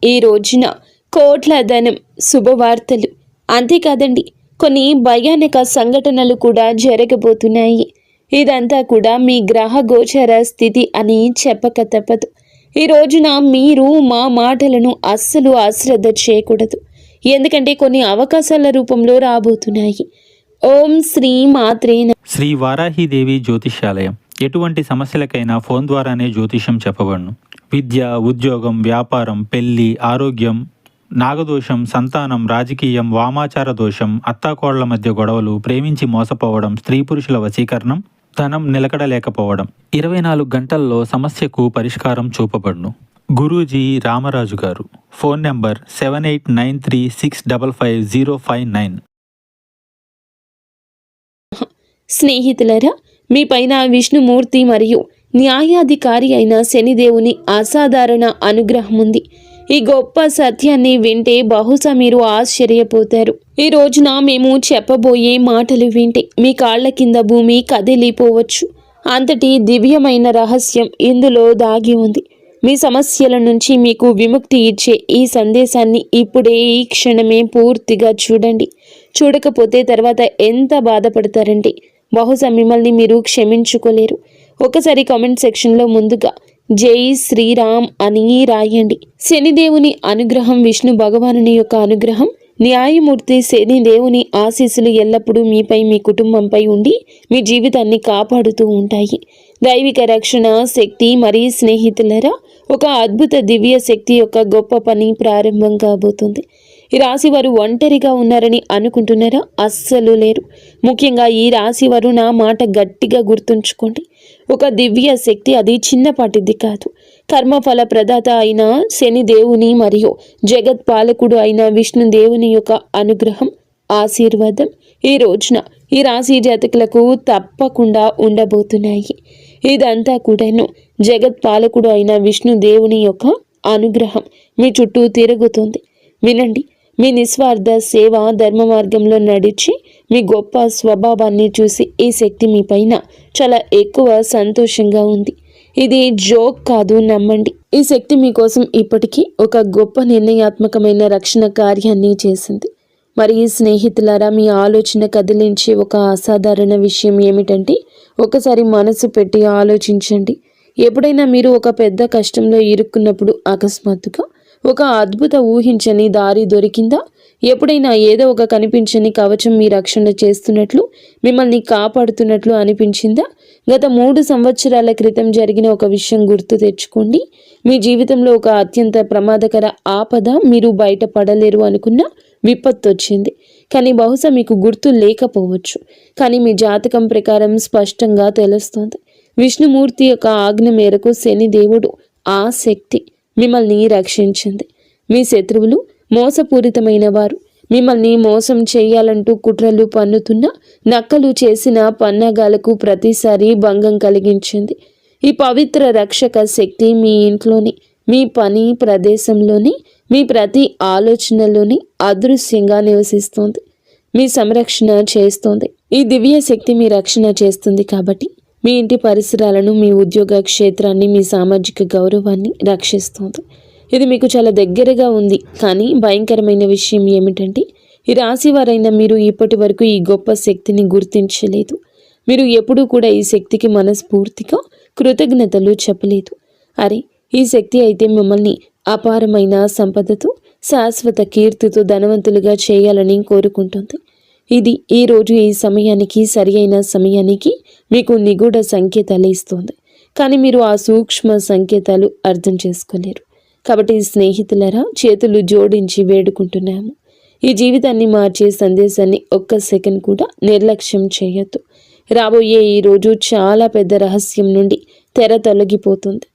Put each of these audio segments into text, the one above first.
ఈ రోజున కోట్ల ధనం, శుభవార్తలు, అంతేకాదండి కొన్ని భయానక సంఘటనలు కూడా జరగబోతున్నాయి. ఇదంతా కూడా మీ గ్రహ గోచర స్థితి అని చెప్పక తప్పదు. ఈ రోజున మీరు మా మాటలను అస్సలు అశ్రద్ధ చేయకూడదు. ఎందుకంటే కొన్ని అవకాశాల రూపంలో రాబోతున్నాయి. ఓం శ్రీ మాత్రే నమః. శ్రీ వారాహిదేవి జ్యోతిష్యాలయం. ఎటువంటి సమస్యలకైనా ఫోన్ ద్వారానే జ్యోతిష్యం చెప్పబడును. విద్య, ఉద్యోగం, వ్యాపారం, పెళ్లి, ఆరోగ్యం, నాగదోషం, సంతానం, రాజకీయం, వామాచార దోషం, అత్తాకోళ్ల మధ్య గొడవలు, ప్రేమించి మోసపోవడం, స్త్రీ పురుషుల వశీకరణం, ధనం నిలకడలేకపోవడం, 24 గంటల్లో సమస్యకు పరిష్కారం చూపబడును. గురూజీ రామరాజు గారు. Phone number 7893655059. స్నేహితులరా, మీ పైన విష్ణుమూర్తి మరియు న్యాయాధికారి అయిన శనిదేవుని అసాధారణ అనుగ్రహం ఉంది. ఈ గొప్ప సత్యాన్ని వింటే బహుశా మీరు ఆశ్చర్యపోతారు. ఈ రోజున మేము చెప్పబోయే మాటలు వింటే మీ కాళ్ల కింద భూమి కదిలిపోవచ్చు. అంతటి దివ్యమైన రహస్యం ఇందులో దాగి ఉంది. మీ సమస్యల నుంచి మీకు విముక్తి ఇచ్చే ఈ సందేశాన్ని ఇప్పుడే, ఈ క్షణమే పూర్తిగా చూడండి. చూడకపోతే తర్వాత ఎంత బాధపడతారంటే బహుశా మిమ్మల్ని మీరు క్షమించుకోలేరు. ఒకసారి కామెంట్ సెక్షన్లో ముందుగా జై శ్రీరామ్ అని రాయండి. శనిదేవుని అనుగ్రహం, విష్ణు భగవానుని యొక్క అనుగ్రహం, న్యాయమూర్తి శనిదేవుని ఆశీస్సులు ఎల్లప్పుడూ మీపై, మీ కుటుంబంపై ఉండి మీ జీవితాన్ని కాపాడుతూ ఉంటాయి. దైవిక రక్షణ శక్తి మరియు స్నేహితులరా, ఒక అద్భుత దివ్య శక్తి యొక్క గొప్ప పని ప్రారంభం కాబోతుంది. ఈ రాశి వారు ఒంటరిగా ఉన్నారని అనుకుంటున్నారా? అస్సలు లేరు. ముఖ్యంగా ఈ రాశి వారు నా మాట గట్టిగా గుర్తుంచుకోండి. ఒక దివ్య శక్తి, అది చిన్నపాటిది కాదు. కర్మఫల ప్రదాత అయిన శనిదేవుని మరియు జగత్ పాలకుడు అయిన విష్ణుదేవుని యొక్క అనుగ్రహం, ఆశీర్వాదం ఈ రోజున ఈ రాశి జాతకులకు తప్పకుండా ఉండబోతున్నాయి. ఇదంతా కూడాను జగత్ పాలకుడు అయిన విష్ణుదేవుని యొక్క అనుగ్రహం మీ చుట్టూ తిరుగుతుంది. వినండి, మీ నిస్వార్థ సేవ, ధర్మ మార్గంలో నడిచి మీ గొప్ప స్వభావాన్ని చూసి ఈ శక్తి మీ పైన చాలా ఎక్కువ సంతోషంగా ఉంది. ఇది జోక్ కాదు, నమ్మండి. ఈ శక్తి మీకోసం ఇప్పటికీ ఒక గొప్ప నిర్ణయాత్మకమైన రక్షణ కార్యాన్ని చేసింది. మరి స్నేహితులారా, మీ ఆలోచన కదిలించే ఒక అసాధారణ విషయం ఏమిటంటే, ఒకసారి మనసు పెట్టి ఆలోచించండి. ఎప్పుడైనా మీరు ఒక పెద్ద కష్టంలో ఇరుక్కున్నప్పుడు అకస్మాత్తుగా ఒక అద్భుత ఊహించని దారి దొరికిందా? ఎప్పుడైనా ఏదో ఒక కనిపించని కవచం మీ రక్షణ చేస్తున్నట్లు, మిమ్మల్ని కాపాడుతున్నట్లు అనిపించిందా? గత 3 సంవత్సరాల క్రితం జరిగిన ఒక విషయం గుర్తు తెచ్చుకోండి. మీ జీవితంలో ఒక అత్యంత ప్రమాదకర ఆపద, మీరు బయటపడలేరు అనుకున్న విపత్తు వచ్చింది. కానీ బహుశా మీకు గుర్తు లేకపోవచ్చు. కానీ మీ జాతకం ప్రకారం స్పష్టంగా తెలుస్తోంది. విష్ణుమూర్తి యొక్క ఆజ్ఞ మేరకు శనిదేవుడు, ఆ శక్తి మిమ్మల్ని రక్షించింది. మీ శత్రువులు మోసపూరితమైన వారు, మిమ్మల్ని మోసం చేయాలంటూ కుట్రలు పన్నుతున్న నక్కలు చేసిన పన్నాగాలకు ప్రతిసారి భంగం కలిగించింది. ఈ పవిత్ర రక్షక శక్తి మీ ఇంట్లోని, మీ పని ప్రదేశంలోని, మీ ప్రతి ఆలోచనలోని అదృశ్యంగా నివసిస్తోంది. మీ సంరక్షణ చేస్తోంది. ఈ దివ్య శక్తి మీ రక్షణ చేస్తుంది కాబట్టి మీ ఇంటి పరిసరాలను, మీ ఉద్యోగ క్షేత్రాన్ని, మీ సామాజిక గౌరవాన్ని రక్షిస్తోంది. ఇది మీకు చాలా దగ్గరగా ఉంది. కానీ భయంకరమైన విషయం ఏమిటంటే, ఈ రాశి వారైన మీరు ఇప్పటి వరకు ఈ గొప్ప శక్తిని గుర్తించలేదు. మీరు ఎప్పుడూ కూడా ఈ శక్తికి మనస్ఫూర్తిగా కృతజ్ఞతలు చెప్పలేదు. అరే, ఈ శక్తి అయితే మిమ్మల్ని అపారమైన సంపదతో, శాశ్వత కీర్తితో ధనవంతులుగా చేయాలని కోరుకుంటుంది. ఇది ఈరోజు ఈ సమయానికి, సరి అయిన సమయానికి మీకు నిగూఢ సంకేతాలు ఇస్తుంది. కానీ మీరు ఆ సూక్ష్మ సంకేతాలు అర్థం చేసుకోలేరు. కాబట్టి స్నేహితులరా, చేతులు జోడించి వేడుకుంటున్నాము. ఈ జీవితాన్ని మార్చే సందేశాన్ని ఒక్క సెకండ్ కూడా నిర్లక్ష్యం చేయొద్దు. రాబోయే ఈ రోజు చాలా పెద్ద రహస్యం నుండి తెర తొలగిపోతుంది.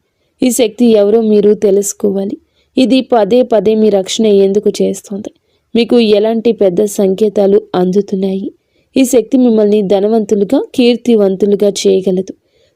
ఈ శక్తి ఎవరో మీరు తెలుసుకోవాలి. ఇది పదే పదే మీ రక్షణ ఎందుకు చేస్తుంది? మీకు ఎలాంటి పెద్ద సంకేతాలు అందుతున్నాయి? ఈ శక్తి మిమ్మల్ని ధనవంతులుగా, కీర్తివంతులుగా చేయగలదు.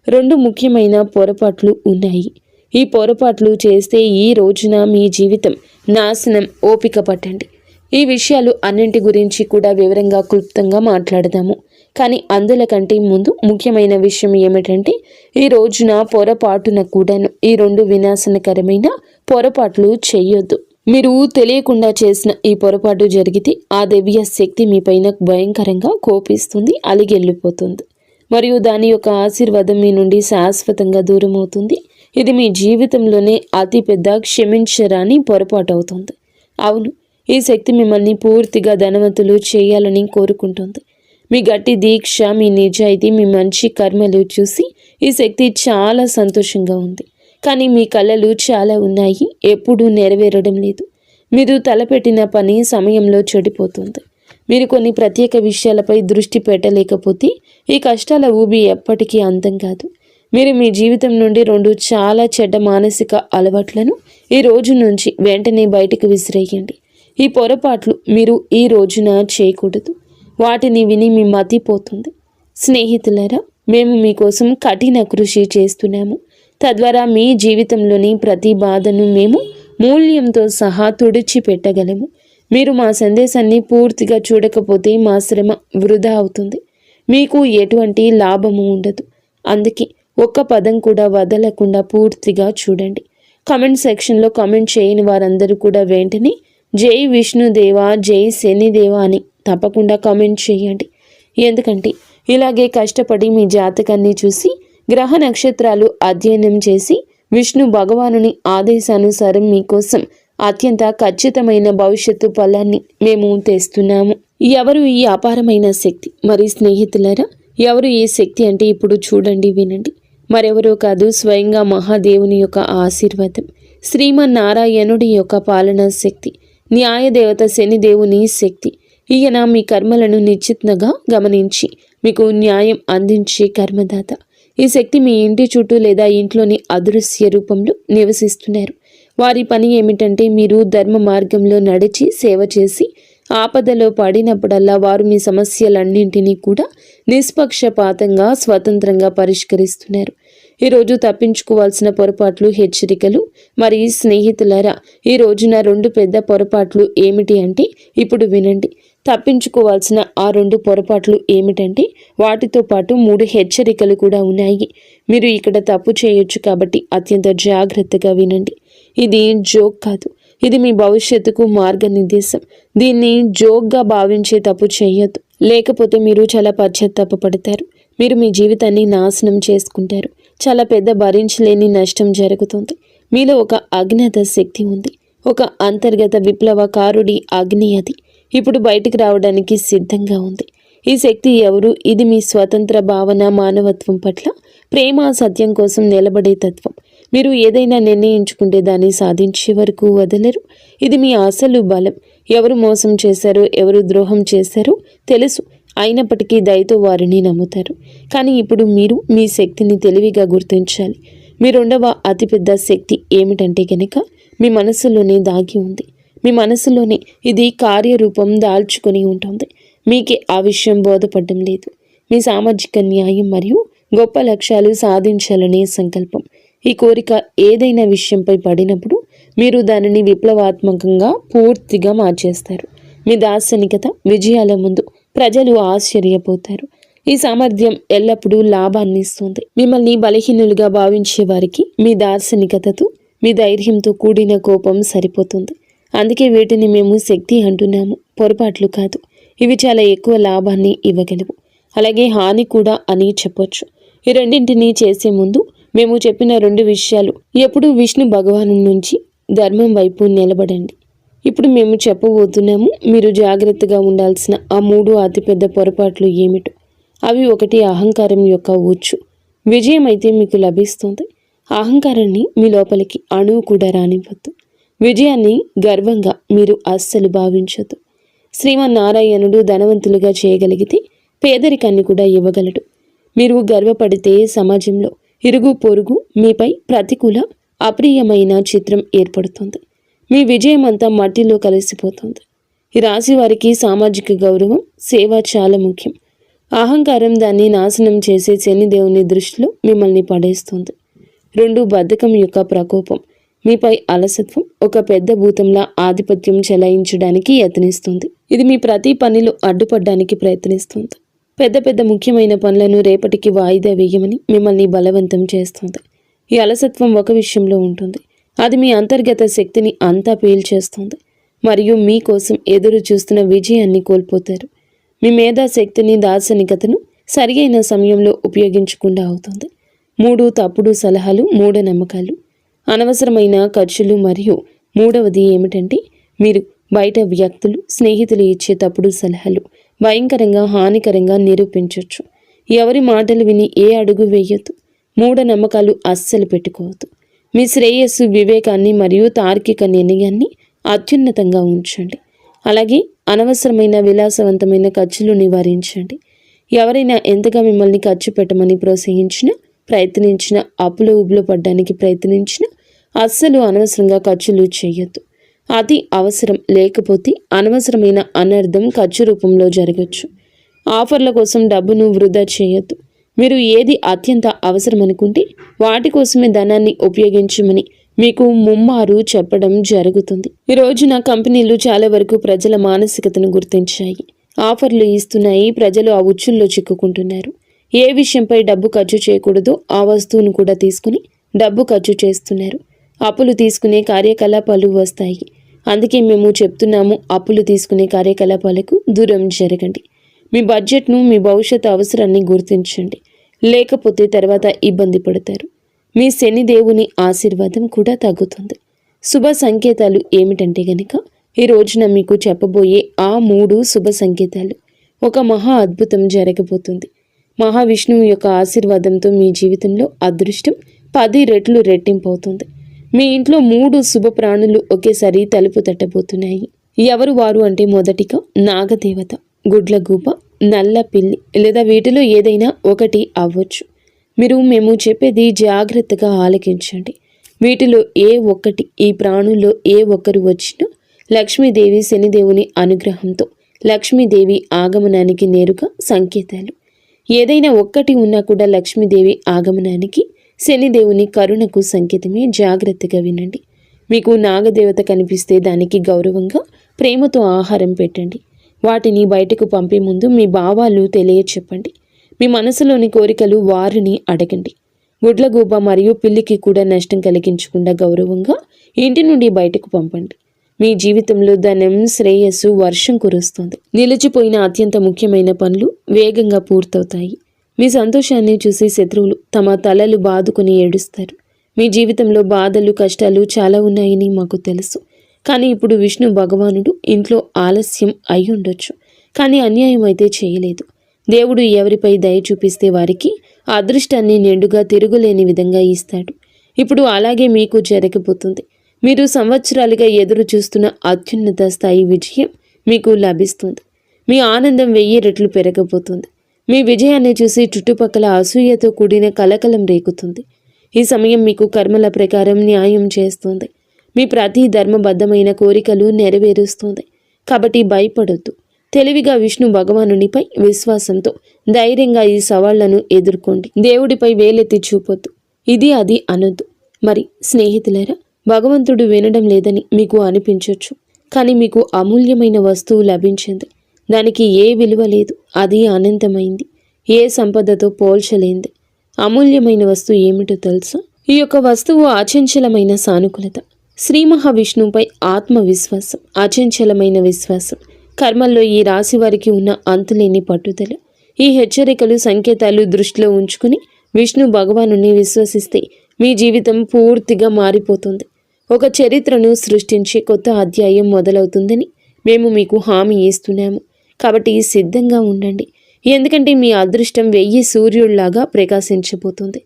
2 ముఖ్యమైన పొరపాట్లు ఉన్నాయి. ఈ పొరపాట్లు చేస్తే ఈ రోజున మీ జీవితం నాశనం. ఓపిక పట్టండి. ఈ విషయాలు అన్నింటి గురించి కూడా వివరంగా, క్లుప్తంగా మాట్లాడదాము. కానీ అందుల కంటే ముందు ముఖ్యమైన విషయం ఏమిటంటే, ఈ రోజున పొరపాటున కూడాను ఈ 2 వినాశనకరమైన పొరపాట్లు చేయొద్దు. మీరు తెలియకుండా చేసిన ఈ పొరపాటు జరిగితే ఆ దివ్య శక్తి మీపైన భయంకరంగా కోపిస్తుంది, అలిగెళ్ళిపోతుంది. మరియు దాని యొక్క ఆశీర్వాదం మీ నుండి శాశ్వతంగా దూరం అవుతుంది. ఇది మీ జీవితంలోనే అతిపెద్ద క్షమించరాని పొరపాటు అవుతుంది. అవును, ఈ శక్తి మిమ్మల్ని పూర్తిగా ధనవంతులు చేయాలని కోరుకుంటుంది. మీ గట్టి దీక్ష, మీ నిజాయితీ, మీ మంచి కర్మలు చూసి ఈ శక్తి చాలా సంతోషంగా ఉంది. కానీ మీ కళలు చాలా ఉన్నాయి, ఎప్పుడూ నెరవేరడం లేదు. మీరు తలపెట్టిన పని సమయంలో చెడిపోతుంది. మీరు కొన్ని ప్రత్యేక విషయాలపై దృష్టి పెట్టలేకపోతే ఈ కష్టాల ఊబి ఎప్పటికీ అంతం కాదు. మీరు మీ జీవితం నుండి 2 చాలా చెడ్డ మానసిక అలవాట్లను ఈ రోజు నుంచి వెంటనే బయటకు విసిరేయండి. ఈ పొరపాట్లు మీరు ఈ రోజున చేయకూడదు. వాటిని విని మీ మతిపోతుంది. స్నేహితులారా, మేము మీకోసం కఠిన కృషి చేస్తున్నాము. తద్వారా మీ జీవితంలోని ప్రతి బాధను మేము మూల్యంతో సహా తుడిచిపెట్టగలము. మీరు మా సందేశాన్ని పూర్తిగా చూడకపోతే మా శ్రమ వృధా అవుతుంది. మీకు ఎటువంటి లాభము ఉండదు. అందుకే ఒక్క పదం కూడా వదలకుండా పూర్తిగా చూడండి. కామెంట్ సెక్షన్లో కామెంట్ చేయని వారందరూ కూడా వెంటనే జై విష్ణుదేవా, జై శనిదేవా అని తప్పకుండా కామెంట్ చేయండి. ఎందుకంటే ఇలాగే కష్టపడి మీ జాతకాన్ని చూసి గ్రహ నక్షత్రాలు అధ్యయనం చేసి విష్ణు భగవానుని ఆదేశానుసారం మీకోసం అత్యంత ఖచ్చితమైన భవిష్యత్తు ఫలాన్ని మేము తెస్తున్నాము. ఎవరు ఈ అపారమైన శక్తి? మరి స్నేహితులారా, ఎవరు ఈ శక్తి అంటే ఇప్పుడు చూడండి, వినండి. మరెవరో కాదు, స్వయంగా మహాదేవుని యొక్క ఆశీర్వాదం, శ్రీమన్నారాయణుడి యొక్క పాలనా శక్తి, న్యాయదేవత శనిదేవుని శక్తి. ఈయన మీ కర్మలను నిశ్చితంగా గమనించి మీకు న్యాయం అందించే కర్మదాత. ఈ శక్తి మీ ఇంటి చుట్టూ లేదా ఇంట్లోని అదృశ్య రూపంలో నివసిస్తున్నారు. వారి పని ఏమిటంటే మీరు ధర్మ మార్గంలో నడిచి సేవ చేసి ఆపదలో పడినప్పుడల్లా వారు మీ సమస్యలన్నింటినీ కూడా నిష్పక్షపాతంగా స్వతంత్రంగా పరిష్కరిస్తున్నారు. ఈరోజు తప్పించుకోవాల్సిన పొరపాట్లు, హెచ్చరికలు. మరి స్నేహితులారా, ఈ రోజున 2 పెద్ద పొరపాట్లు ఏమిటి అంటే ఇప్పుడు వినండి. తప్పించుకోవాల్సిన ఆ 2 పొరపాట్లు ఏమిటంటే వాటితో పాటు 3 హెచ్చరికలు కూడా ఉన్నాయి. మీరు ఇక్కడ తప్పు చేయొచ్చు కాబట్టి అత్యంత జాగ్రత్తగా వినండి. ఇది జోక్ కాదు, ఇది మీ భవిష్యత్తుకు మార్గనిర్దేశం. దీన్ని జోక్గా భావించే తప్పు చేయొద్దు, లేకపోతే మీరు చాలా పశ్చాత్తాపపడతారు. మీరు మీ జీవితాన్ని నాశనం చేసుకుంటారు. చాలా పెద్ద భరించలేని నష్టం జరుగుతుంది. మీలో ఒక అజ్ఞాత శక్తి ఉంది, ఒక అంతర్గత విప్లవకారుడి అగ్ని. అది ఇప్పుడు బయటికి రావడానికి సిద్ధంగా ఉంది. ఈ శక్తి ఎవరు? ఇది మీ స్వతంత్ర భావన, మానవత్వం పట్ల ప్రేమ, సత్యం కోసం నిలబడే తత్వం. మీరు ఏదైనా నిర్ణయించుకుంటే దాన్ని సాధించే వరకు వదలరు. ఇది మీ అసలు బలం. ఎవరు మోసం చేశారో, ఎవరు ద్రోహం చేశారో తెలుసు, అయినప్పటికీ దయతో వారిని నమ్ముతారు. కానీ ఇప్పుడు మీరు మీ శక్తిని తెలివిగా గుర్తించాలి. మీ 2వ అతిపెద్ద శక్తి ఏమిటంటే కనుక మీ మనసులోనే దాగి ఉంది. మీ మనసులోనే ఇది కార్యరూపం దాల్చుకొని ఉంటుంది. మీకే ఆ విషయం బోధపడడం లేదు. మీ సామాజిక న్యాయం మరియు గొప్ప లక్ష్యాలు సాధించాలనే సంకల్పం. ఈ కోరిక ఏదైనా విషయంపై పడినప్పుడు మీరు దానిని విప్లవాత్మకంగా పూర్తిగా మార్చేస్తారు. మీ దార్శనికత విజయాల ముందు ప్రజలు ఆశ్చర్యపోతారు. ఈ సామర్థ్యం ఎల్లప్పుడూ లాభాన్ని ఇస్తుంది. మిమ్మల్ని బలహీనులుగా భావించే వారికి మీ దార్శనికతతో, మీ ధైర్యంతో కూడిన కోపం సరిపోతుంది. అందుకే వీటిని మేము శక్తి అంటున్నాము, పొరపాట్లు కాదు. ఇవి చాలా ఎక్కువ లాభాన్ని ఇవ్వగలవు, అలాగే హాని కూడా అని చెప్పొచ్చు. ఈ రెండింటినీ చేసే ముందు మేము చెప్పిన 2 విషయాలు ఎప్పుడూ విష్ణు భగవాను నుంచి ధర్మం వైపు నిలబడండి. ఇప్పుడు మేము చెప్పబోతున్నాము. మీరు జాగ్రత్తగా ఉండాల్సిన ఆ 3 అతిపెద్ద పొరపాట్లు ఏమిటో. అవి 1, అహంకారం యొక్క ఉచ్చు. విజయం అయితే మీకు లభిస్తుంది. అహంకారాన్ని మీ లోపలికి అణువు కూడా రానివ్వద్దు. విజయాన్ని గర్వంగా మీరు అస్సలు భావించొద్దు. శ్రీమన్నారాయణుడు ధనవంతులుగా చేయగలిగితే పేదరికాన్ని కూడా ఇవ్వగలడు. మీరు గర్వపడితే సమాజంలో ఇరుగు పొరుగు మీపై ప్రతికూల, అప్రియమైన చిత్రం ఏర్పడుతుంది. మీ విజయం అంతా మట్టిలో కలిసిపోతుంది. ఈ రాశి వారికి సామాజిక గౌరవం, సేవ చాలా ముఖ్యం. అహంకారం దాన్ని నాశనం చేసే శనిదేవుని దృష్టిలో మిమ్మల్ని పడేస్తుంది. 2, బద్ధకం యొక్క ప్రకోపం. మీపై అలసత్వం ఒక పెద్ద భూతంలా ఆధిపత్యం చెలాయించడానికి యత్నిస్తుంది. ఇది మీ ప్రతి పనిలో అడ్డుపడడానికి ప్రయత్నిస్తుంది. పెద్ద పెద్ద ముఖ్యమైన పనులను రేపటికి వాయిదా వేయమని మిమ్మల్ని బలవంతం చేస్తుంది. ఈ అలసత్వం ఒక విషయంలో ఉంటుంది, అది మీ అంతర్గత శక్తిని అంతా పీల్చేస్తుంది మరియు మీకోసం ఎదురు చూస్తున్న విజయాన్ని కోల్పోతారు. మీ మేధాశక్తిని, దార్శనికతను సరియైన సమయంలో ఉపయోగించకుండా అవుతుంది. 3 తప్పుడు సలహాలు, మూఢనమ్మకాలు, అనవసరమైన ఖర్చులు మరియు మూడవది ఏమిటంటే మీరు బయట వ్యక్తులు, స్నేహితులు ఇచ్చే తప్పుడు సలహాలు భయంకరంగా హానికరంగా నిరూపించవచ్చు. ఎవరి మాటలు విని ఏ అడుగు వేయొద్దు. మూఢనమ్మకాలు అస్సలు పెట్టుకోవద్దు. మీ శ్రేయస్సు, వివేకాన్ని మరియు తార్కిక నిర్ణయాన్ని అత్యున్నతంగా ఉంచండి. అలాగే అనవసరమైన విలాసవంతమైన ఖర్చులు నివారించండి. ఎవరైనా ఎంతగా మిమ్మల్ని ఖర్చు పెట్టమని ప్రోత్సహించినా, ప్రయత్నించినా, అప్పులో ఉబులో పడ్డానికి ప్రయత్నించినా అస్సలు అనవసరంగా ఖర్చులు చేయొద్దు. అది అవసరం లేకపోతే అనవసరమైన అనర్థం ఖర్చు రూపంలో జరగచ్చు. ఆఫర్ల కోసం డబ్బును వృధా చేయొద్దు. మీరు ఏది అత్యంత అవసరం అనుకుంటే వాటి కోసమే ధనాన్ని ఉపయోగించమని మీకు ముమ్మారు చెప్పడం జరుగుతుంది. ఈ రోజున కంపెనీలు చాలా వరకు ప్రజల మానసికతను గుర్తించాయి. ఆఫర్లు ఇస్తున్నాయి. ప్రజలు ఆ ఉచ్చుల్లో చిక్కుకుంటున్నారు. ఏ విషయంపై డబ్బు ఖర్చు చేయకూడదో ఆ వస్తువును కూడా తీసుకుని డబ్బు ఖర్చు చేస్తున్నారు. అప్పులు తీసుకునే కార్యకలాపాలు వస్తాయి. అందుకే మేము చెప్తున్నాము, అప్పులు తీసుకునే కార్యకలాపాలకు దూరం జరగండి. మీ బడ్జెట్ను, మీ భవిష్యత్ అవసరాన్ని గుర్తించండి. లేకపోతే తర్వాత ఇబ్బంది పడతారు. మీ శనిదేవుని ఆశీర్వాదం కూడా తగ్గుతుంది. శుభ సంకేతాలు ఏమిటంటే గనక ఈ రోజున మీకు చెప్పబోయే ఆ 3 శుభ సంకేతాలు. ఒక మహా అద్భుతం జరగబోతుంది. మహావిష్ణువు యొక్క ఆశీర్వాదంతో మీ జీవితంలో అదృష్టం 10 రెట్లు రెట్టింపవుతుంది. మీ ఇంట్లో 3 శుభ ప్రాణులు ఒకేసారి తలుపు తట్టబోతున్నాయి. ఎవరు వారు అంటే మొదటిగా నాగదేవత, గుడ్లగూబ, నల్ల పిల్లి లేదా వీటిలో ఏదైనా ఒకటి అవ్వచ్చు. మేము చెప్పేది జాగ్రత్తగా ఆలకించండి. వీటిలో ఏ ఒక్కటి, ఈ ప్రాణుల్లో ఏ ఒక్కరు వచ్చినా లక్ష్మీదేవి, శనిదేవుని అనుగ్రహంతో లక్ష్మీదేవి ఆగమనానికి నేరుగా సంకేతాలు. ఏదైనా ఒక్కటి ఉన్నా కూడా లక్ష్మీదేవి ఆగమనానికి, శనిదేవుని కరుణకు సంకేతమే. జాగ్రత్తగా వినండి. మీకు నాగదేవత కనిపిస్తే దానికి గౌరవంగా, ప్రేమతో ఆహారం పెట్టండి. వాటిని బయటకు పంపే ముందు మీ భావాలు తెలియచెప్పండి. మీ మనసులోని కోరికలు వారిని అడగండి. గుడ్లగూబ మరియు పిల్లికి కూడా నష్టం కలిగించకుండా గౌరవంగా ఇంటి నుండి బయటకు పంపండి. మీ జీవితంలో ధనం, శ్రేయస్సు వర్షం కురుస్తుంది. నిలిచిపోయిన అత్యంత ముఖ్యమైన పనులు వేగంగా పూర్తవుతాయి. మీ సంతోషాన్ని చూసి శత్రువులు తమ తలలు బాదుకుని ఏడుస్తారు. మీ జీవితంలో బాధలు, కష్టాలు చాలా ఉన్నాయని మాకు తెలుసు. కానీ ఇప్పుడు విష్ణు భగవానుడు ఇంట్లో ఆలస్యం అయి ఉండొచ్చు, కానీ అన్యాయం అయితే చేయలేదు. దేవుడు ఎవరిపై దయ చూపిస్తే వారికి అదృష్టాన్ని నిండుగా తిరుగులేని విధంగా ఇస్తాడు. ఇప్పుడు అలాగే మీకు జరగబోతుంది. మీరు సంవత్సరాలుగా ఎదురు చూస్తున్న అత్యున్నత స్థాయి విజయం మీకు లభిస్తుంది. మీ ఆనందం 1000 రెట్లు పెరగబోతుంది. మీ విజయాన్ని చూసి చుట్టుపక్కల అసూయతో కూడిన కలకలం రేగుతుంది. ఈ సమయం మీకు కర్మల ప్రకారం న్యాయం చేస్తుంది. మీ ప్రతి ధర్మబద్ధమైన కోరికలు నెరవేరుస్తుంది. కాబట్టి భయపడొద్దు. తెలివిగా విష్ణు భగవానునిపై విశ్వాసంతో ధైర్యంగా ఈ సవాళ్లను ఎదుర్కోండి. దేవుడిపై వేలెత్తి చూపొద్దు. ఇది అది అనొద్దు. మరి స్నేహితులారా, భగవంతుడు వినడం లేదని మీకు అనిపించవచ్చు. కానీ మీకు అమూల్యమైన వస్తువు లభించింది. దానికి ఏ విలువ లేదు. అది అనంతమైంది. ఏ సంపదతో పోల్చలేంది. అమూల్యమైన వస్తువు ఏమిటో తెలుసా? ఈ యొక్క వస్తువు అచంచలమైన సానుకూలత, శ్రీ మహావిష్ణువుపై ఆత్మవిశ్వాసం, అచంచలమైన విశ్వాసం, కర్మల్లో ఈ రాశి వారికి ఉన్న అంతులేని పట్టుదల. ఈ హెచ్చరికలు, సంకేతాలు దృష్టిలో ఉంచుకుని విష్ణు భగవానుని విశ్వసిస్తే మీ జీవితం పూర్తిగా మారిపోతుంది. ఒక చరిత్రను సృష్టించే కొత్త అధ్యాయం మొదలవుతుందని మేము మీకు హామీ ఇస్తున్నాము. కాబట్టి సిద్ధంగా ఉండండి. ఎందుకంటే మీ అదృష్టం 1000 సూర్యుళ్లాగా ప్రకాశించబోతుంది.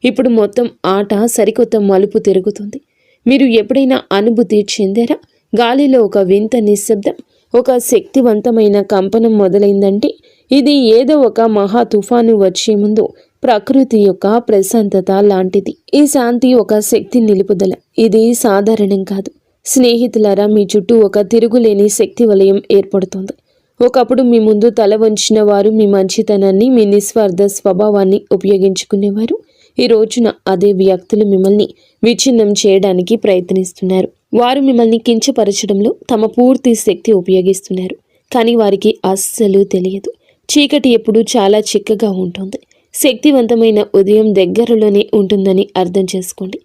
ఇప్పుడు మొత్తం ఆట సరికొత్త మలుపు తిరుగుతుంది. మీరు ఎప్పుడైనా అనుభూతి చెందారా? గాలిలో ఒక వింత నిశ్శబ్దం, ఒక శక్తివంతమైన కంపనం మొదలైందంటే ఇది ఏదో ఒక మహా తుఫాను వచ్చే ముందు ప్రకృతి యొక్క ప్రశాంతత లాంటిది. ఈ శాంతి ఒక శక్తి నిలుపుదల. ఇది సాధారణం కాదు. స్నేహితులారా, మీ చుట్టూ ఒక తిరుగులేని శక్తి వలయం ఏర్పడుతుంది. ఒకప్పుడు మీ ముందు తల వంచిన వారు మీ మంచితనాన్ని, మీ నిస్వార్థ స్వభావాన్ని ఉపయోగించుకునేవారు. ఈ రోజున అదే వ్యక్తులు మిమ్మల్ని విచ్ఛిన్నం చేయడానికి ప్రయత్నిస్తున్నారు. వారు మిమ్మల్ని కించపరచడంలో తమ పూర్తి శక్తి ఉపయోగిస్తున్నారు. కానీ వారికి అస్సలు తెలియదు, చీకటి ఎప్పుడూ చాలా చిక్కగా ఉంటుంది. శక్తివంతమైన ఉదయం దగ్గరలోనే ఉంటుందని అర్థం చేసుకోండి.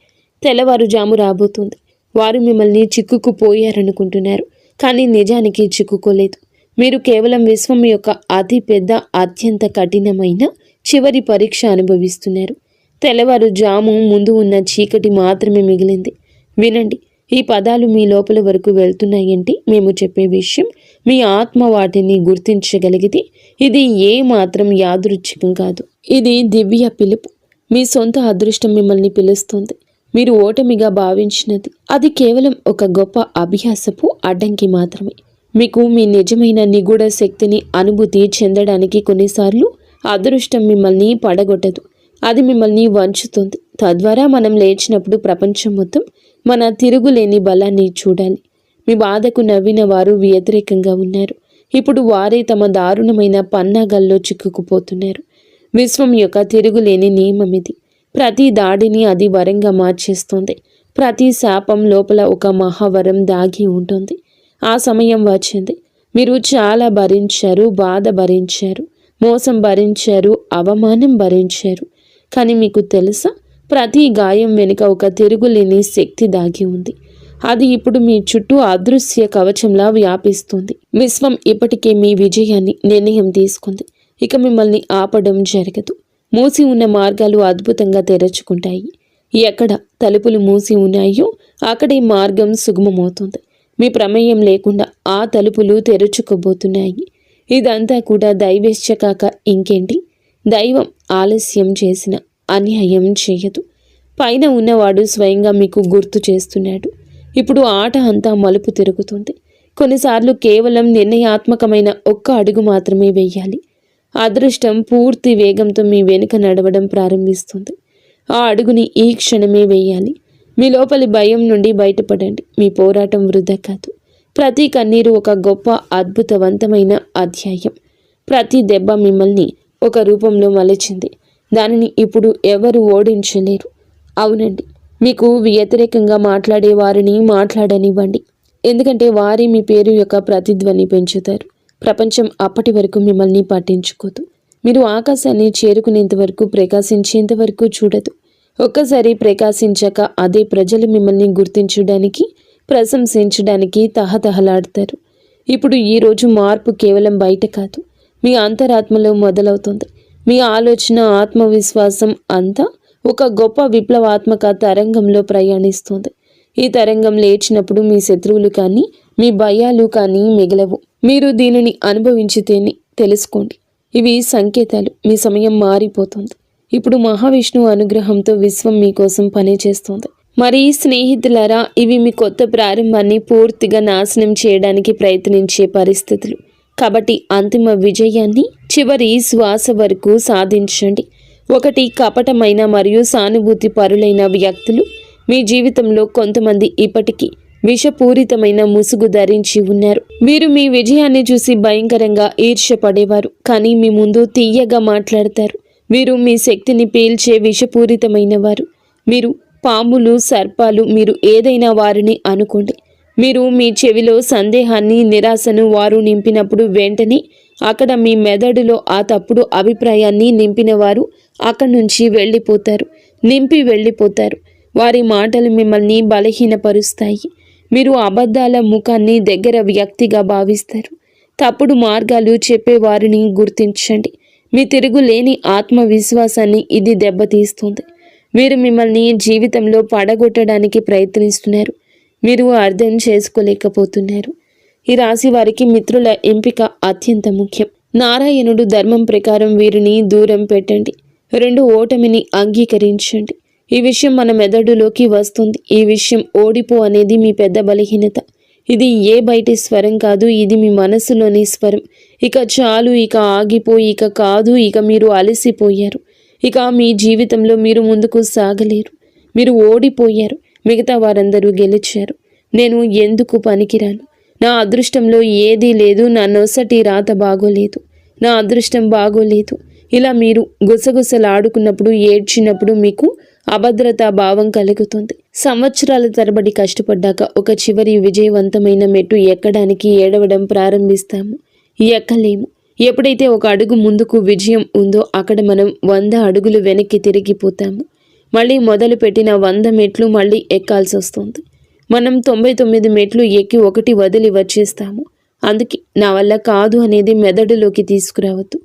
తెల్లవారుజాము రాబోతుంది. వారు మిమ్మల్ని చిక్కుకుపోయారనుకుంటున్నారు, కానీ నిజానికి చిక్కుకోలేదు. మీరు కేవలం విశ్వం యొక్క అతి పెద్ద, అత్యంత కఠినమైన చివరి పరీక్ష అనుభవిస్తున్నారు. తెల్లవారుజాము ముందు ఉన్న చీకటి మాత్రమే మిగిలింది. వినండి, ఈ పదాలు మీ లోపల వరకు వెళ్తున్నాయంటే మేము చెప్పే విషయం మీ ఆత్మ వాటిని గుర్తించగలిగితే ఇది ఏ మాత్రం యాదృచ్ఛికం కాదు. ఇది దివ్య పిలుపు. మీ సొంత అదృష్టం మిమ్మల్ని పిలుస్తుంది. మీరు ఓటమిగా భావించినది అది కేవలం ఒక గొప్ప అభ్యాసపు అడ్డంకి మాత్రమే. మీకు మీ నిజమైన నిగూఢ శక్తిని అనుభూతి చెందడానికి కొన్నిసార్లు అదృష్టం మిమ్మల్ని పడగొట్టదు, అది మిమ్మల్ని వంచుతుంది. తద్వారా మనం లేచినప్పుడు ప్రపంచం మొత్తం మన తిరుగులేని బలాన్ని చూడాలి. మీ బాధకు నవ్విన వారు వ్యతిరేకంగా ఉన్నారు. ఇప్పుడు వారే తమ దారుణమైన పన్నాగాల్లో చిక్కుకుపోతున్నారు. విశ్వం యొక్క తిరుగులేని నియమం ఇది. ప్రతి దాడిని అది వరంగా మార్చేస్తుంది. ప్రతి శాపం లోపల ఒక మహావరం దాగి ఉంటుంది. ఆ సమయం వచ్చింది. మీరు చాలా భరించారు, బాధ భరించారు, మోసం భరించారు, అవమానం భరించారు. కానీ మీకు తెలుసా, ప్రతి గాయం వెనుక ఒక తిరుగులేని శక్తి దాగి ఉంది. అది ఇప్పుడు మీ చుట్టూ అదృశ్య కవచంలా వ్యాపిస్తుంది. విశ్వం ఇప్పటికే మీ విజయాన్ని నిర్ణయం తీసుకుంది. ఇక మిమ్మల్ని ఆపడం జరగదు. మూసి ఉన్న మార్గాలు అద్భుతంగా తెరుచుకుంటాయి. ఎక్కడ తలుపులు మూసి ఉన్నాయో అక్కడే మార్గం సుగమమవుతుంది. మీ ప్రమేయం లేకుండా ఆ తలుపులు తెరుచుకోబోతున్నాయి. ఇదంతా కూడా దైవేచ్ఛ కాక ఇంకేంటి? దైవం ఆలస్యం చేసిన అన్యాయం చేయదు. పైన ఉన్నవాడు స్వయంగా మీకు గుర్తు చేస్తున్నాడు. ఇప్పుడు ఆట అంతా మలుపు తిరుగుతుంది. కొన్నిసార్లు కేవలం నిర్ణయాత్మకమైన ఒక్క అడుగు మాత్రమే వేయాలి. అదృష్టం పూర్తి వేగంతో మీ వెనుక నడవడం ప్రారంభిస్తుంది. ఆ అడుగుని ఈ క్షణమే వేయాలి. మీ లోపలి భయం నుండి బయటపడండి. మీ పోరాటం వృధా కాదు. ప్రతి కన్నీరు ఒక గొప్ప అద్భుతవంతమైన అధ్యాయం. ప్రతి దెబ్బ మిమ్మల్ని ఒక రూపంలో మలచింది. దానిని ఇప్పుడు ఎవరు ఓడించలేరు. అవునండి, మీకు వ్యతిరేకంగా మాట్లాడే వారిని మాట్లాడనివ్వండి. ఎందుకంటే వారే మీ పేరు యొక్క ప్రతిధ్వని పెంచుతారు. ప్రపంచం అప్పటి వరకు మిమ్మల్ని పట్టించుకోదు. మీరు ఆకాశాన్ని చేరుకునేంత వరకు, ప్రకాశించేంత వరకు చూడదు. ఒక్కసారి ప్రకాశించాక అదే ప్రజలు మిమ్మల్ని గుర్తించడానికి, ప్రశంసించడానికి తహతహలాడతారు. ఇప్పుడు ఈరోజు మార్పు కేవలం బయట కాదు, మీ అంతరాత్మలో మొదలవుతుంది. మీ ఆలోచన, ఆత్మవిశ్వాసం అంతా ఒక గొప్ప విప్లవాత్మక తరంగంలో ప్రయాణిస్తుంది. ఈ తరంగం లేచినప్పుడు మీ శత్రువులు కానీ, మీ భయాలు కానీ మిగలవు. మీరు దీనిని అనుభవించితేనే తెలుసుకోండి. ఇవి సంకేతాలు. మీ సమయం మారిపోతుంది. ఇప్పుడు మహావిష్ణువు అనుగ్రహంతో విశ్వం మీకోసం పనిచేస్తోంది. మరి స్నేహితులారా, ఇవి మీ కొత్త ప్రారంభాన్ని పూర్తిగా నాశనం చేయడానికి ప్రయత్నించే పరిస్థితులు. కాబట్టి అంతిమ విజయాన్ని చివరి శ్వాస వరకు సాధించండి. ఒకటి, కపటమైన మరియు సానుభూతి పరులైన వ్యక్తులు. మీ జీవితంలో కొంతమంది ఇప్పటికీ విషపూరితమైన ముసుగు ధరించి ఉన్నారు. వీరు మీ విజయాన్ని చూసి భయంకరంగా ఈర్ష్యపడేవారు, కానీ మీ ముందు తీయగా మాట్లాడతారు. వీరు మీ శక్తిని పీల్చే విషపూరితమైన వారు. మీరు పాములు, సర్పాలు, మీరు ఏదైనా వారిని అనుకోండి. మీరు మీ చెవిలో సందేహాన్ని, నిరాశను వారు నింపినప్పుడు వెంటనే అక్కడ మీ మెదడులో ఆ తప్పుడు అభిప్రాయాన్ని నింపిన వారు అక్కడి నుంచి నింపి వెళ్ళిపోతారు. వారి మాటలు మిమ్మల్ని బలహీనపరుస్తాయి. మీరు అబద్ధాల ముఖాన్ని దగ్గర వ్యక్తిగా భావిస్తారు. తప్పుడు మార్గాలు చెప్పేవారిని గుర్తించండి. మీ తిరుగులేని ఆత్మవిశ్వాసాన్ని ఇది దెబ్బతీస్తుంది. మీరు మిమ్మల్ని జీవితంలో పడగొట్టడానికి ప్రయత్నిస్తున్నారు. మీరు అర్థం చేసుకోలేకపోతున్నారు. ఈ రాశి వారికి మిత్రుల ఎంపిక అత్యంత ముఖ్యం. నారాయణుడు ధర్మం ప్రకారం వీరిని దూరం పెట్టండి. 2, ఓటమిని అంగీకరించండి. ఈ విషయం మన మెదడులోకి వస్తుంది. ఈ విషయం ఓడిపో అనేది మీ పెద్ద బలహీనత. ఇది ఏ బయటి స్వరం కాదు, ఇది మీ మనసులోని స్వరం. ఇక చాలు, ఇక ఆగిపో, ఇక కాదు, ఇక మీరు అలసిపోయారు. ఇక మీ జీవితంలో మీరు ముందుకు సాగలేరు. మీరు ఓడిపోయారు. మిగతా వారందరూ గెలిచారు. నేను ఎందుకు పనికిరాను? నా అదృష్టంలో ఏదీ లేదు. నా నొసటి రాత బాగోలేదు. నా అదృష్టం బాగోలేదు. ఇలా మీరు గుసగుసలాడుకున్నప్పుడు, ఏడ్చినప్పుడు మీకు అభద్రతా భావం కలుగుతుంది. సంవత్సరాల తరబడి కష్టపడ్డాక ఒక చివరి విజయవంతమైన మెట్టు ఎక్కడానికి ఏడవడం ప్రారంభిస్తాము. ఎక్కలేము. ఎప్పుడైతే ఒక అడుగు ముందుకు విజయం ఉందో అక్కడ మనం 100 అడుగులు వెనక్కి తిరిగిపోతాము. మళ్ళీ మొదలుపెట్టిన 100 మెట్లు మళ్ళీ ఎక్కాల్సి వస్తుంది. మనం 99 మెట్లు ఎక్కి ఒకటి వదిలి వచ్చేస్తాము. అందుకే నా వల్ల కాదు అనేది మెదడులోకి తీసుకురావద్దు.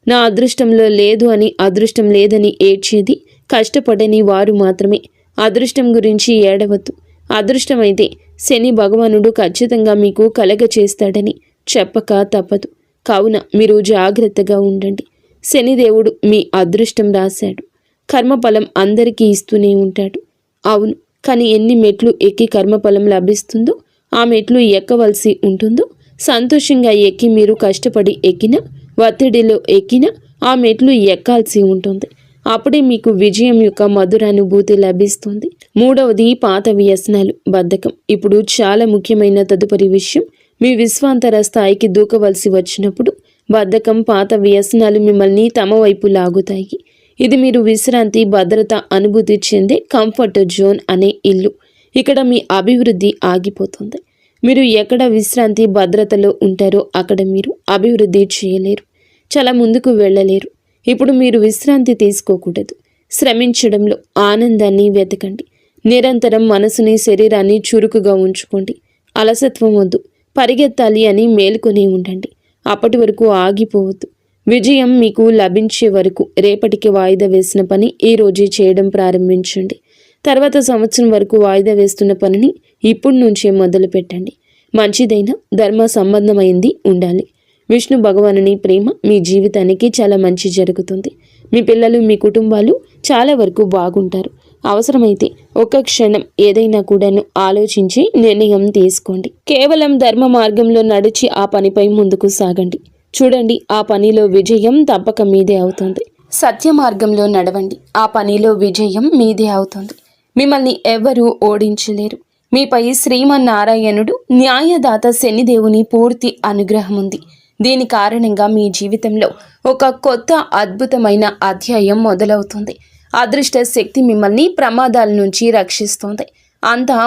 నా అదృష్టంలో లేదు అని, అదృష్టం లేదని ఏడ్చేది కష్టపడని వారు మాత్రమే. అదృష్టం గురించి ఏడవద్దు. అదృష్టమైతే శని భగవానుడు ఖచ్చితంగా మీకు కలగ చేస్తాడని చెప్పక తప్పదు. కావున మీరు జాగ్రత్తగా ఉండండి. శనిదేవుడు మీ అదృష్టం రాశాడు. కర్మఫలం అందరికీ ఇస్తూనే ఉంటాడు. అవును, కానీ ఎన్ని మెట్లు ఎక్కి కర్మఫలం లభిస్తుందో, ఆ మెట్లు ఎక్కవలసి ఉంటుందో, సంతోషంగా ఎక్కి మీరు కష్టపడి ఎక్కినా, ఒత్తిడిలో ఎక్కినా ఆ మెట్లు ఎక్కాల్సి ఉంటుంది. అప్పుడే మీకు విజయం యొక్క మధురానుభూతి లభిస్తుంది. మూడవది పాత వ్యసనాలు, బద్ధకం. ఇప్పుడు చాలా ముఖ్యమైన తదుపరి విషయం, మీ విశ్వాంతర స్థాయికి దూకవలసి వచ్చినప్పుడు బద్ధకం, పాత వ్యసనాలు మిమ్మల్ని తమ వైపు లాగుతాయి. ఇది మీరు విశ్రాంతి, భద్రత అనుభూతి చెందే కంఫర్ట్ జోన్ అనే ఇల్లు. ఇక్కడ మీ అభివృద్ధి ఆగిపోతుంది. మీరు ఎక్కడ విశ్రాంతి, భద్రతలో ఉంటారో అక్కడ మీరు అభివృద్ధి చేయలేరు, చాలా ముందుకు వెళ్ళలేరు. ఇప్పుడు మీరు విశ్రాంతి తీసుకోకూడదు. శ్రమించడంలో ఆనందాన్ని వెతకండి. నిరంతరం మనసుని, శరీరాన్ని చురుకుగా ఉంచుకోండి. అలసత్వం వద్దు. పరిగెత్తాలి అని మేలుకొని ఉండండి. అప్పటి వరకు ఆగిపోవద్దు. విజయం మీకు లభించే వరకు రేపటికి వాయిదా వేసిన పని ఈ రోజే చేయడం ప్రారంభించండి. తర్వాత సంవత్సరం వరకు వాయిదా వేస్తున్న పనిని ఇప్పటి నుంచే మొదలు పెట్టండి. మంచిదైన ధర్మ సంబంధమైంది ఉండాలి. విష్ణు భగవానుని ప్రేమ మీ జీవితానికి చాలా మంచి జరుగుతుంది. మీ పిల్లలు, మీ కుటుంబాలు చాలా వరకు బాగుంటారు. అవసరమైతే ఒక్క క్షణం ఏదైనా కూడాను ఆలోచించి నిర్ణయం తీసుకోండి. కేవలం ధర్మ మార్గంలో నడిచి ఆ పనిపై ముందుకు సాగండి. చూడండి, ఆ పనిలో విజయం తప్పక మీదే అవుతుంది. సత్య మార్గంలో నడవండి. ఆ పనిలో విజయం మీదే అవుతుంది. మిమ్మల్ని ఎవ్వరూ ఓడించలేరు. మీపై శ్రీమన్నారాయణుడు న్యాయదాత శనిదేవుని పూర్తి అనుగ్రహం ఉంది. దీని కారణంగా మీ జీవితంలో ఒక కొత్త అద్భుతమైన అధ్యాయం మొదలవుతుంది. అదృష్ట శక్తి మిమ్మల్ని ప్రమాదాల నుంచి రక్షిస్తుంది. అంతా